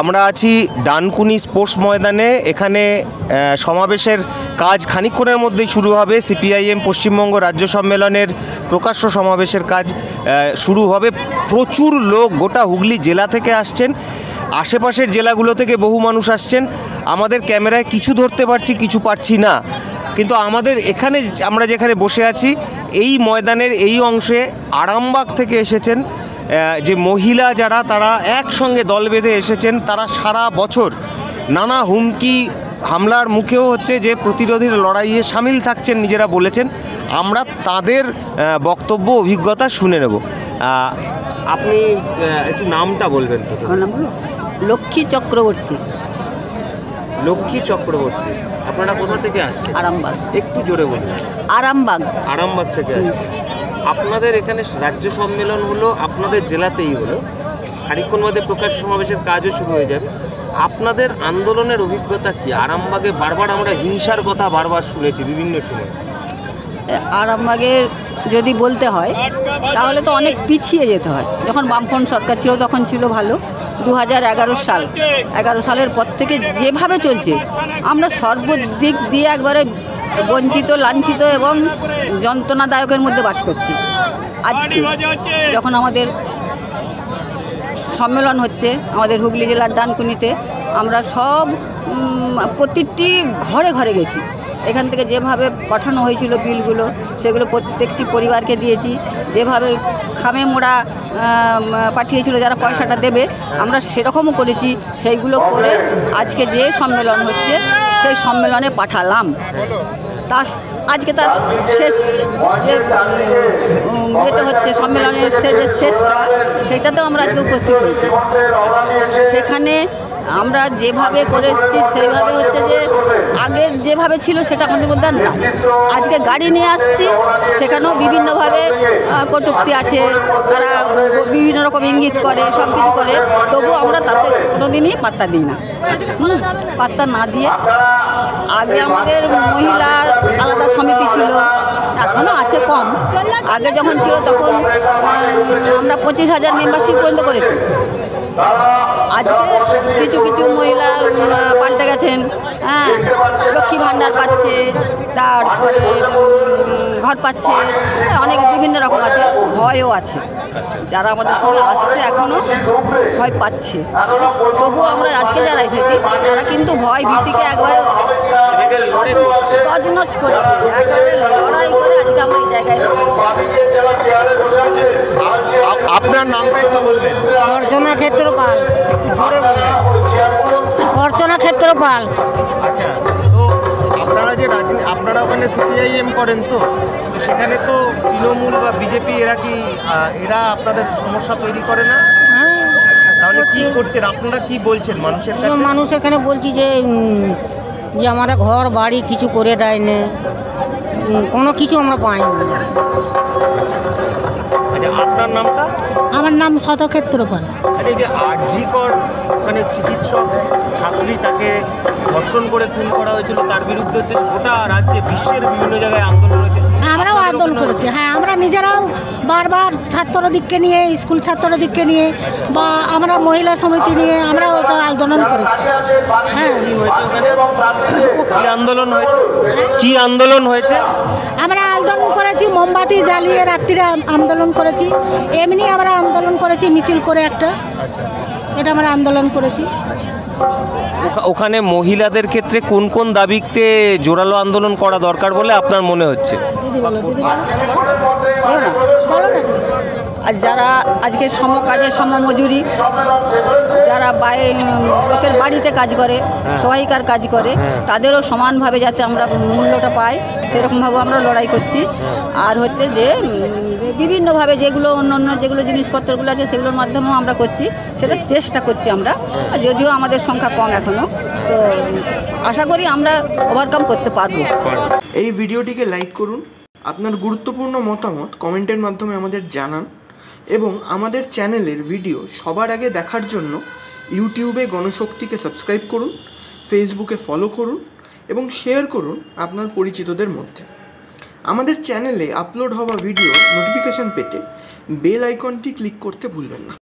আমরা আছি ডানকুনি স্পোর্টস ময়দানে। এখানে সমাবেশের কাজ খানিকক্ষণের মধ্যেই শুরু হবে। সিপিআইএম পশ্চিমবঙ্গ রাজ্য সম্মেলনের প্রকাশ্য সমাবেশের কাজ শুরু হবে। প্রচুর লোক গোটা হুগলি জেলা থেকে আসছেন, আশেপাশের জেলাগুলো থেকে বহু মানুষ আসছেন। আমাদের ক্যামেরায় কিছু ধরতে পারছি, কিছু পারছি না, কিন্তু আমাদের এখানে আমরা যেখানে বসে আছি এই ময়দানের এই অংশে আরামবাগ থেকে এসেছেন যে মহিলা যারা, তারা একসঙ্গে দল বেঁধে এসেছেন। তারা সারা বছর নানা হুমকি হামলার মুখেও হচ্ছে যে প্রতিরোধের লড়াইয়ে সামিল থাকছেন, নিজেরা বলেছেন। আমরা তাদের বক্তব্য, অভিজ্ঞতা শুনে নেব। আপনি একটু নামটা বলবেন প্রথমে। লক্ষ্মী চক্রবর্তী। লক্ষ্মী চক্রবর্তী, আপনারা কোথা থেকে আসছেন? আরামবাগ। একটু জোরে বলুন। আরামবাগ। আরামবাগ থেকে আসছেন। আপনাদের এখানে রাজ্য সম্মেলন হলো, আপনাদের জেলাতেই হলো, খানিকক্ষণ মধ্যে প্রকাশ সমাবেশের কাজও শুরু হয়ে যাবে। আপনাদের আন্দোলনের অভিজ্ঞতা কি? আরামবাগে বারবার আমরা হিংসার কথা বারবার শুনেছি বিভিন্ন সময়। আরামবাগে যদি বলতে হয় তাহলে তো অনেক পিছিয়ে যেতে হয়। যখন বামফ্রন্ট সরকার ছিল তখন ছিল ভালো। 2011 সালের পর থেকে যেভাবে চলছে, আমরা সর্বদিক দিয়ে একবারে বঞ্চিত, লাঞ্ছিত এবং যন্ত্রণাদায়কের মধ্যে বাস করছি। আজকে যখন আমাদের সম্মেলন হচ্ছে আমাদের হুগলি জেলার ডানকুনিতে, আমরা সব প্রতিটি ঘরে ঘরে গেছি। এখান থেকে যেভাবে পাঠানো হয়েছিল বিলগুলো, সেগুলো প্রত্যেকটি পরিবারকে দিয়েছি। যেভাবে খামে মোড়া পাঠিয়েছিল যারা পয়সাটা দেবে, আমরা সেরকমও করেছি। সেইগুলো করে আজকে যে সম্মেলন হচ্ছে সেই সম্মেলনে পাঠালাম। আজকে তার শেষ যে যেটা হচ্ছে সম্মেলনের শেষটা, সেইটাতেও আমরা আজকে উপস্থিত হয়েছি। সেখানে আমরা যেভাবে করে এসেছি সেইভাবে হচ্ছে যে আগের যেভাবে ছিল সেটা আমাদের মধ্যে আর না। আজকে গাড়ি নিয়ে আসছি, সেখানেও বিভিন্নভাবে কটূক্তি আছে, তারা বিভিন্ন রকম ইঙ্গিত করে, সব কিছু করে, তবু আমরা তাতে কোনোদিনই পাত্তা দিই না। পাত্তা না দিয়ে, আগে আমাদের মহিলার আলাদা সমিতি ছিল, এখনও আছে কম। আগে যখন ছিল তখন আমরা 25,000 মেম্বারশিপ পর্যন্ত করেছি। আজকে কিছু কিছু মহিলা পাল্টে গেছেন। হ্যাঁ, লক্ষ্মী ভাণ্ডার পাচ্ছে, তারপরে ঘর পাচ্ছে, অনেক বিভিন্ন রকম আছে। ভয়ও আছে, যারা আমাদের সঙ্গে আসতে এখনও ভয় পাচ্ছে। তবুও আমরা আজকে যারা এসেছি তারা কিন্তু ভয় ভীতিকে একবারে তছনছ করে, একেবারে লড়াই করে আজকে আমরা এই জায়গায়। আপনার নামটা একটু বলবেন। অর্চনা ক্ষেত্রপাল। জোরে বলবেন। অর্চনা ক্ষেত্রপাল। আচ্ছা, তো আপনারা যে আপনারা ওখানে সিপিআইএম করেন, তো সেখানে তো তৃণমূল বা বিজেপি এরা আপনাদের সমস্যা তৈরি করে না? তাহলে কি করছেন আপনারা? কি বলছেন মানুষের কাছে? মানুষ এখানে বলছি যে আমাদের ঘর বাড়ি কিছু করে দেয় না, কোনো কিছু আমরা পাইনি। আচ্ছা, আপনার নামটা? আমার নাম শতক্ষেত্রপাল। আচ্ছা, এই যে আরজিকর ওখানে চিকিৎসক ছাত্রী, তাকে ধর্ষণ করে খুন করা হয়েছিল, তার বিরুদ্ধে হচ্ছে গোটা রাজ্যে, বিশ্বের বিভিন্ন জায়গায় আন্দোলন হয়েছে। আমরাও আন্দোলন করেছি। হ্যাঁ, আমরা নিজেরাও বারবার ছাত্রদিককে নিয়ে, স্কুল ছাত্রদিককে নিয়ে, বা আমরা মহিলা সমিতি নিয়ে আমরা ওটা আন্দোলন করেছি। হ্যাঁ, কি হয়েছে ওখানে? কি আন্দোলন হয়েছে? কি আন্দোলন হয়েছে? আমরা আন্দোলন করেছি, মোমবাতি জ্বালিয়ে রাত্রিরে আন্দোলন করেছি, এমনি আমরা আন্দোলন করেছি মিছিল করে একটা। এটা আমরা আন্দোলন করেছি। ওখানে মহিলাদের ক্ষেত্রে কোন কোন দাবিতে জোরালো আন্দোলন করা দরকার বলে আপনার মনে হচ্ছে? আর যারা আজকে সমকাজে সমমজুরি, যারা লোকের বাড়িতে কাজ করে, সহায়িকার কাজ করে, তাদেরও সমানভাবে যাতে আমরা মূল্যটা পাই, সেরকমভাবে আমরা লড়াই করছি। আর হচ্ছে যে বিভিন্নভাবে যেগুলো অন্য যেগুলো জিনিসপত্রগুলো আছে সেগুলোর মাধ্যমেও আমরা করছি, সেটা চেষ্টা করছি আমরা। যদিও আমাদের সংখ্যা কম এখনও, তো আশা করি আমরা ওভারকাম করতে পারবো। এই ভিডিওটিকে লাইক করুন, আপনার গুরুত্বপূর্ণ মতামত কমেন্টের মাধ্যমে আমাদের জানান, এবং আমাদের চ্যানেলের ভিডিও সবার আগে দেখার জন্য ইউটিউবে গণশক্তিকে সাবস্ক্রাইব করুন, ফেসবুকে ফলো করুন এবং শেয়ার করুন আপনার পরিচিতদের মধ্যে। আমাদের চ্যানেলে আপলোড হওয়া ভিডিও নোটিফিকেশন পেতে বেল আইকনটি ক্লিক করতে ভুলবেন না।